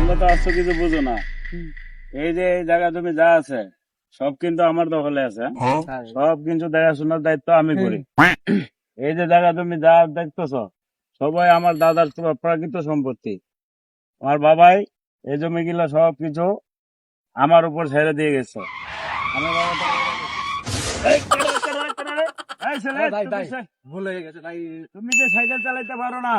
তোমরা তো আসছো কিছু বুঝো না। এই যে এই জায়গা তুমি যা আছে সব কিন্তু আমার দখলে আছে। সব কিন্তু দেখাশোনার দায়িত্ব আমি করি। এই যে জায়গা তুমি যা দেখতেছ সবাই আমার দাদার প্রাকৃত সম্পত্তি। আমার বাবাই এই জমিগুলো সব কিছু আমার উপর ছেড়ে দিয়ে গেছে। আমার বাবা এই, এই ছেলে, ভুল হয়ে গেছে ভাই। তুমি যে সাইকেল চালাইতে পারো না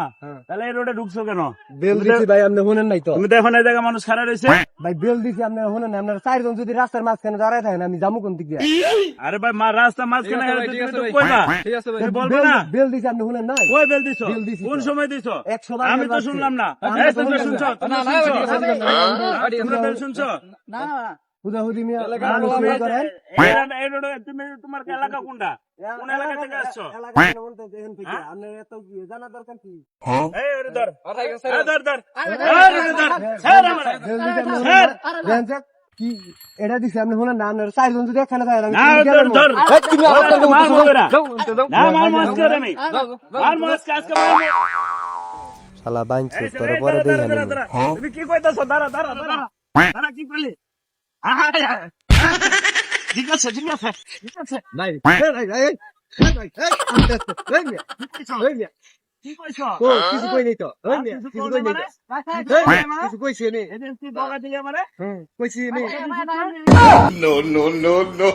তাহলে এই রোডে ঢুকছো কেন? বেল দিছি ভাই, আপনি শুনেন নাই তো? তুমি তো এখন এই জায়গায় মানুষ খারাপ রয়েছে। ভাই বেল দিছি, আপনি শুনেন না? আপনার চারজন যদি রাস্তার মাঝখানে দাঁড়ায় থাকেন, আমি যাবো কোন দিকে? আরে ভাই রাস্তা মাঝখানে তুমি তো কইবা। তুমি বলবে না বেল দিছি, আপনি শুনেন নাই? কই বেল দিছো? বেল দিছি কোন তো। সময় দিছো? 100 বার আমি তো বেল শুনলাম না। আপনি এই তো তুমি শুনলেন শুনছো? না। তোমরা বেল শুনছো? হুদাহুদি মিয়া না, মানুষ তুমি ইয়ে করেন। এই রোডে তুমি তোমার এলাকা কোনটা? কোন এলাকা থেকে আসছো? এলাকায় বলতে দেখেন থেকে, আপনার এত কি জানা দরকার কি? এই ওরে ধর। এই ধর ধর। বেল এই দিছি, আপনি ধর। শুনেন না? দেখেন যে কি এটা দিছি, আপনি শুনেন না? আপনার চারজন যদি একখানে থাকেন, আমি না, কোন দিকে ধর, যাবো? ধর। এই, তুমি আমার কাছে মার বলছো, বলবে না। যাও, যাও। না মার মাস্ক করে আমি। মার মাস্ক আজকে মারবো। শালা বাইনছে, এই তোর ছেলে, পরে দাঁড়া, দেই দাঁড়া, আমি। দাঁড়া, দাঁড়া। তুমি কি কইতাছো? দাঁড়া দাঁড়া দাঁড়া দাঁড়া, কি করলি? ঠিক আছে ঠিক আছে ঠিক আছে। নাই এই, এই, আস্তে আস্তে, এই মিয়া, কি কইছো? এই মিয়া, কি কইছো? ও কিছু কই নাই তো, এই মিয়া, কিছু কিছু কও কই না নাই মানে? তো, এই মিয়া, কিছু কইছি আমি, এজেন্সি দগা দিয়ে মানে? কইছি আমি। No, no, no, no.